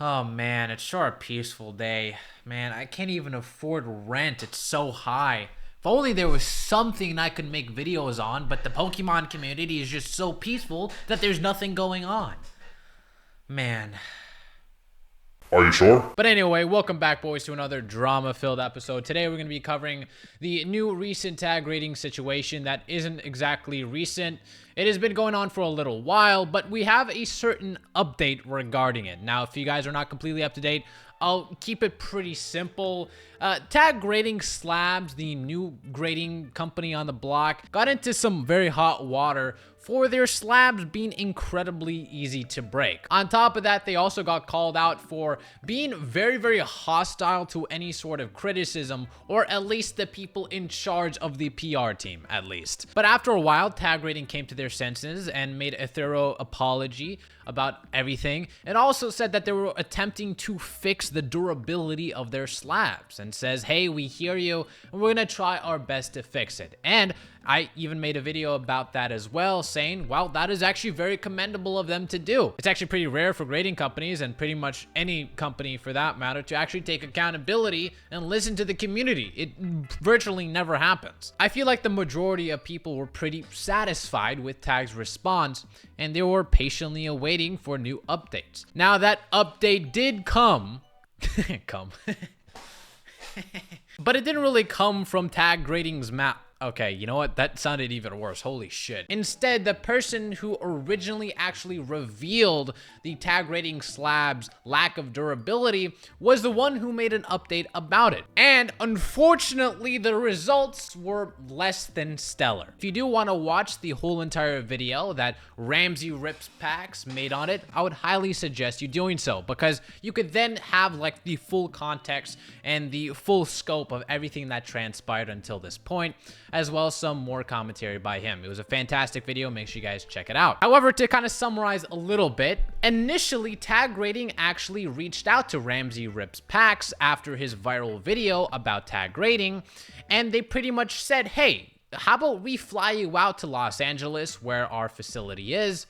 Oh man, it's sure a peaceful day. Man, I can't even afford rent. It's so high. If only there was something I could make videos on, but the Pokemon community is just so peaceful that there's nothing going on. Man. Are you sure? But anyway, welcome back, boys, to another drama-filled episode. Today, we're going to be covering the new recent tag rating situation that isn't exactly recent. It has been going on for a little while, but we have a certain update regarding it. Now, if you guys are not completely up to date, I'll keep it pretty simple. Tag Grading Slabs, the new grading company on the block, got into some very hot water for their slabs being incredibly easy to break. On top of that, they also got called out for being very, very hostile to any sort of criticism, or at least the people in charge of the PR team, at least. But after a while, Tag Rating came to their senses and made a thorough apology about everything, and also said that they were attempting to fix the durability of their slabs, and says, hey, we hear you, and we're gonna try our best to fix it. And I even made a video about that as well, saying, well, that is actually very commendable of them to do. It's actually pretty rare for grading companies, and pretty much any company for that matter, to actually take accountability and listen to the community. It virtually never happens. I feel like the majority of people were pretty satisfied with Tag's response, and they were patiently awaiting for new updates. Now that update did come, but it didn't really come from Tag Grading's map. Okay, you know what? That sounded even worse. Holy shit. Instead, the person who originally actually revealed the Tag Rating Slabs' lack of durability was the one who made an update about it. And unfortunately, the results were less than stellar. If you do want to watch the whole entire video that Ramsay Rips Packs made on it, I would highly suggest you doing so, because you could then have like the full context and the full scope of everything that transpired until this point, as well as some more commentary by him. It was a fantastic video. Make sure you guys check it out. However, to kind of summarize a little bit, initially, Tag Rating actually reached out to Ramsay Rips Packs after his viral video about Tag Rating, and they pretty much said, hey, how about we fly you out to Los Angeles, where our facility is,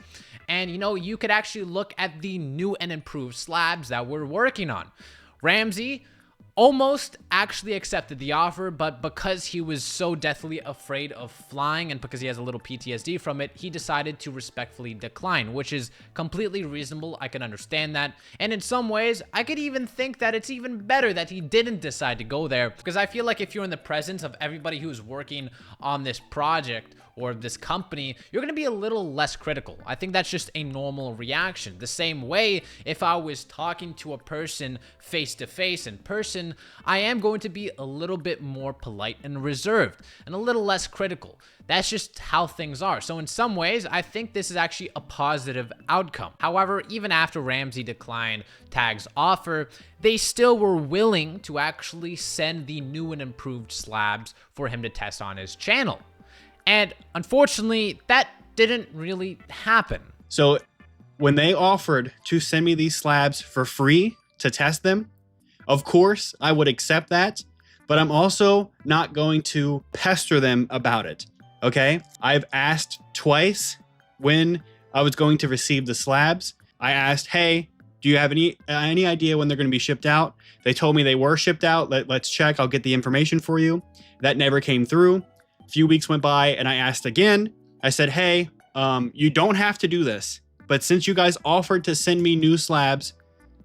and you could actually look at the new and improved slabs that we're working on. Ramsay almost actually accepted the offer, but because he was so deathly afraid of flying and because he has a little PTSD from it, he decided to respectfully decline, which is completely reasonable. I can understand that. And in some ways, I could even think that it's even better that he didn't decide to go there, because I feel like if you're in the presence of everybody who's working on this project or this company, you're going to be a little less critical. I think that's just a normal reaction. The same way, if I was talking to a person face to face in person, I am going to be a little bit more polite and reserved and a little less critical. That's just how things are. So in some ways, I think this is actually a positive outcome. However, even after Ramsay declined Tag's offer, they still were willing to actually send the new and improved slabs for him to test on his channel. And unfortunately, that didn't really happen. So when they offered to send me these slabs for free to test them, of course, I would accept that, but I'm also not going to pester them about it, okay? I've asked twice when I was going to receive the slabs. I asked, hey, do you have any idea when they're going to be shipped out? They told me they were shipped out. Let's check. I'll get the information for you. That never came through. Few weeks went by and I asked again. I said, hey, you don't have to do this, but since you guys offered to send me new slabs,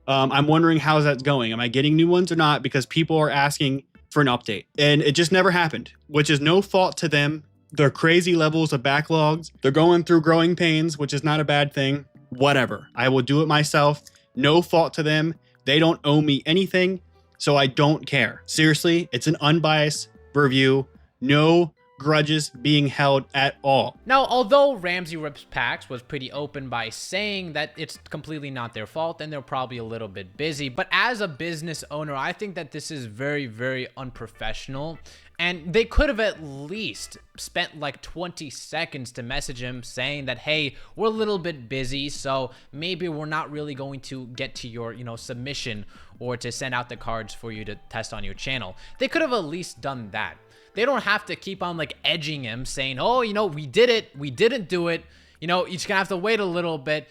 I'm wondering how's that going. Am I getting new ones or not? Because people are asking for an update, and it just never happened, which is no fault to them. They're crazy levels of backlogs. They're going through growing pains, which is not a bad thing. Whatever. I will do it myself. No fault to them. They don't owe me anything, so I don't care. Seriously, it's an unbiased review. No grudges being held at all. Now, although Ramsay Rips Packs was pretty open by saying that it's completely not their fault and they're probably a little bit busy, but as a business owner, I think that this is very, very unprofessional, and they could have at least spent like 20 seconds to message him saying that, hey, we're a little bit busy, so maybe we're not really going to get to your, submission or to send out the cards for you to test on your channel. They could have at least done that. They don't have to keep on like edging him saying, oh, we did it. We didn't do it. You're just gonna have to wait a little bit.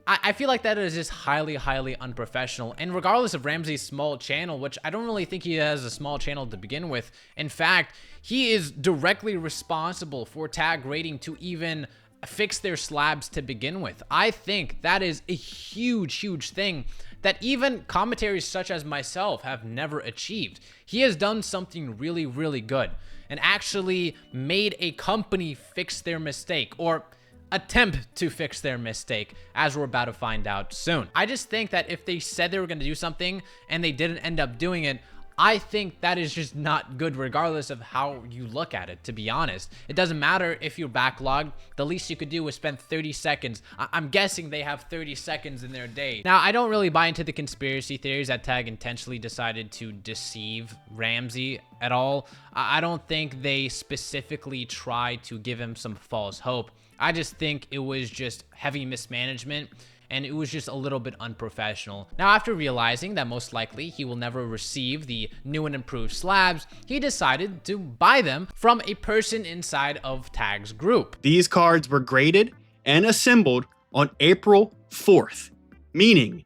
I feel like that is just highly, highly unprofessional. And regardless of Ramsay's small channel, which I don't really think he has a small channel to begin with. In fact, he is directly responsible for tag rating to even fix their slabs to begin with. I think that is a huge, huge thing that even commentators such as myself have never achieved. He has done something really, really good and actually made a company fix their mistake, or attempt to fix their mistake, as we're about to find out soon. I just think that if they said they were going to do something and they didn't end up doing it, I think that is just not good regardless of how you look at it, to be honest. It doesn't matter if you're backlogged. The least you could do is spend 30 seconds. I'm guessing they have 30 seconds in their day. Now, I don't really buy into the conspiracy theories that Tag intentionally decided to deceive Ramsay at all. I don't think they specifically tried to give him some false hope. I just think it was just heavy mismanagement, and it was just a little bit unprofessional. Now, after realizing that most likely he will never receive the new and improved slabs, he decided to buy them from a person inside of Tag's group. These cards were graded and assembled on April 4th, meaning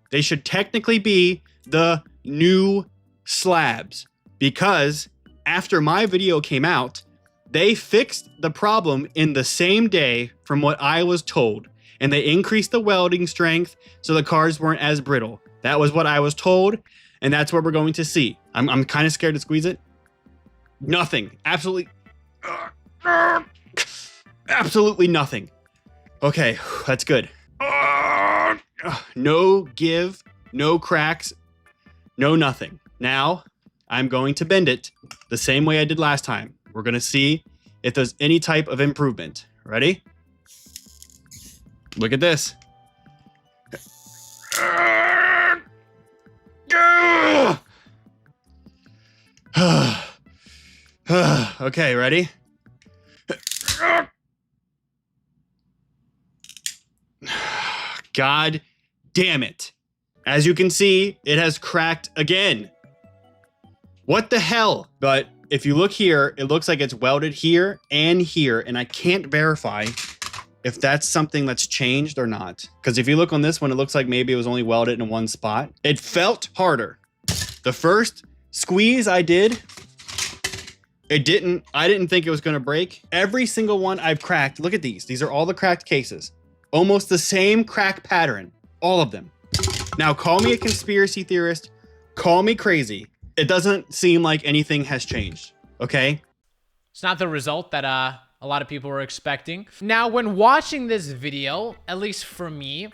they should technically be the new slabs, because after my video came out, they fixed the problem in the same day from what I was told, and they increased the welding strength so the cards weren't as brittle. That was what I was told, and that's what we're going to see. I'm kind of scared to squeeze it. Nothing. Absolutely nothing. Okay, that's good. No give, no cracks, no nothing. Now, I'm going to bend it the same way I did last time. We're going to see if there's any type of improvement. Ready? Look at this. Okay, ready? God damn it. As you can see, it has cracked again. What the hell? But if you look here, it looks like it's welded here and here, and I can't verify if that's something that's changed or not. Because if you look on this one, it looks like maybe it was only welded in one spot. It felt harder. The first squeeze I did, I didn't think it was gonna break. Every single one I've cracked, look at these. These are all the cracked cases. Almost the same crack pattern, all of them. Now, call me a conspiracy theorist, call me crazy. It doesn't seem like anything has changed, okay? It's not the result that a lot of people were expecting. Now, when watching this video, at least for me,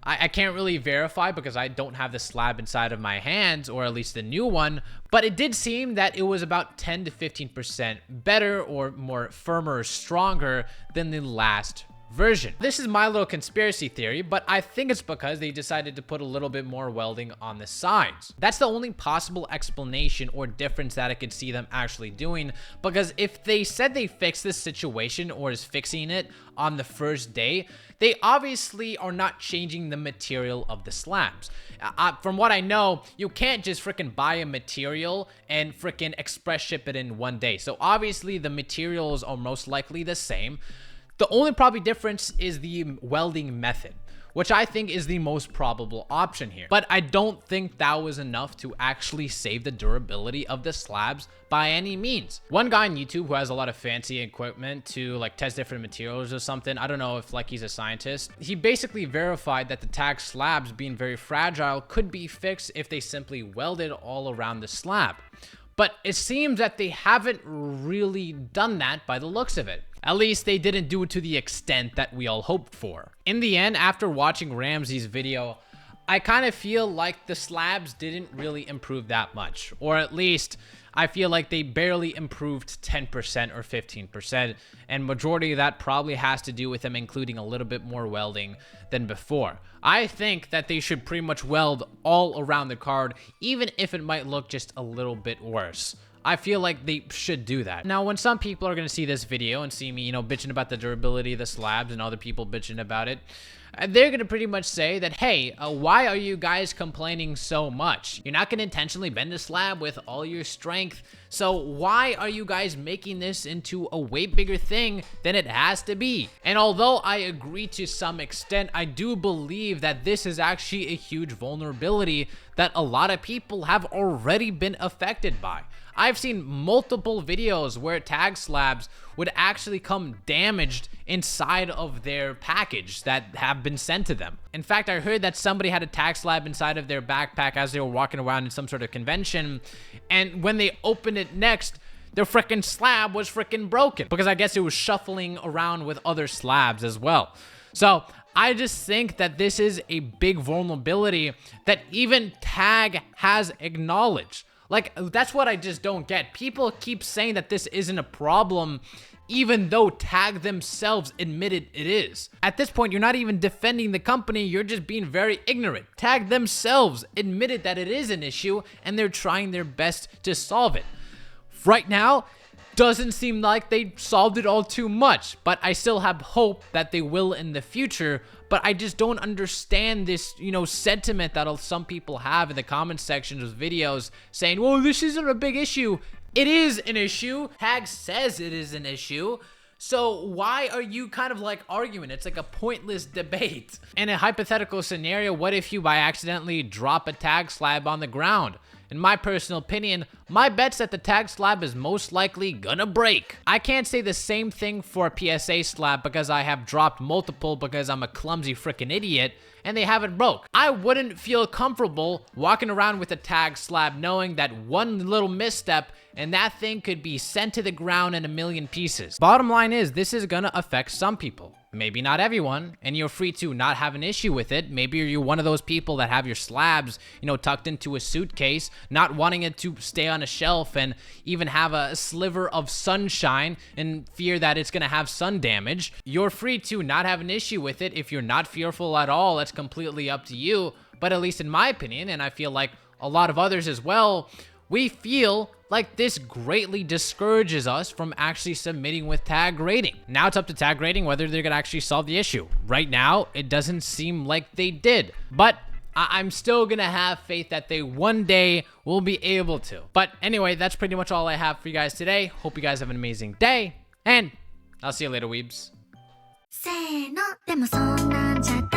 I can't really verify because I don't have the slab inside of my hands, or at least the new one, but it did seem that it was about 10 to 15% better or more firmer or stronger than the last version. This is my little conspiracy theory, but I think it's because they decided to put a little bit more welding on the sides. That's the only possible explanation or difference that I could see them actually doing, because if they said they fixed this situation or is fixing it on the first day, they obviously are not changing the material of the slabs. From what I know, you can't just freaking buy a material and freaking express ship it in one day. So obviously the materials are most likely the same. The only probably difference is the welding method, which I think is the most probable option here. But I don't think that was enough to actually save the durability of the slabs by any means. One guy on YouTube who has a lot of fancy equipment to like test different materials or something, I don't know if like he's a scientist, he basically verified that the tag slabs being very fragile could be fixed if they simply welded all around the slab. But it seems that they haven't really done that by the looks of it. At least they didn't do it to the extent that we all hoped for. In the end, after watching Ramsay's video, I kind of feel like the slabs didn't really improve that much. Or at least, I feel like they barely improved 10% or 15%. And majority of that probably has to do with them including a little bit more welding than before. I think that they should pretty much weld all around the card, even if it might look just a little bit worse. I feel like they should do that. Now, when some people are going to see this video and see me, bitching about the durability of the slabs and other people bitching about it, they're gonna pretty much say that, hey, why are you guys complaining so much? You're not gonna intentionally bend a slab with all your strength, so why are you guys making this into a way bigger thing than it has to be? And although I agree to some extent, I do believe that this is actually a huge vulnerability that a lot of people have already been affected by. I've seen multiple videos where tag slabs would actually come damaged inside of their package that have been sent to them. In fact, I heard that somebody had a tag slab inside of their backpack as they were walking around in some sort of convention, and when they opened it next, their freaking slab was freaking broken because I guess it was shuffling around with other slabs as well. So I just think that this is a big vulnerability that even Tag has acknowledged. Like, that's what I just don't get. People keep saying that this isn't a problem, even though Tag themselves admitted it is. At this point, you're not even defending the company, you're just being very ignorant. Tag themselves admitted that it is an issue, and they're trying their best to solve it. Right now, doesn't seem like they solved it all too much, but I still have hope that they will in the future. But I just don't understand this, sentiment that some people have in the comment sections of videos saying, well, this isn't a big issue. It is an issue. Tag says it is an issue. So why are you kind of like arguing? It's like a pointless debate. In a hypothetical scenario, what if you by accidentally drop a tag slab on the ground? In my personal opinion, my bet's that the tag slab is most likely gonna break. I can't say the same thing for a PSA slab because I have dropped multiple because I'm a clumsy freaking idiot and they haven't broke. I wouldn't feel comfortable walking around with a tag slab knowing that one little misstep and that thing could be sent to the ground in a million pieces. Bottom line is, this is gonna affect some people. Maybe not everyone, and you're free to not have an issue with it. Maybe you're one of those people that have your slabs, tucked into a suitcase, not wanting it to stay on a shelf and even have a sliver of sunshine and fear that it's gonna have sun damage. You're free to not have an issue with it. If you're not fearful at all, that's completely up to you. But at least in my opinion, and I feel like a lot of others as well, we feel like this greatly discourages us from actually submitting with tag grading. Now it's up to tag grading whether they're gonna actually solve the issue. Right now, it doesn't seem like they did, but I'm still gonna have faith that they one day will be able to. But anyway, that's pretty much all I have for you guys today. Hope you guys have an amazing day, and I'll see you later, weebs. せーのでもそんなんじゃ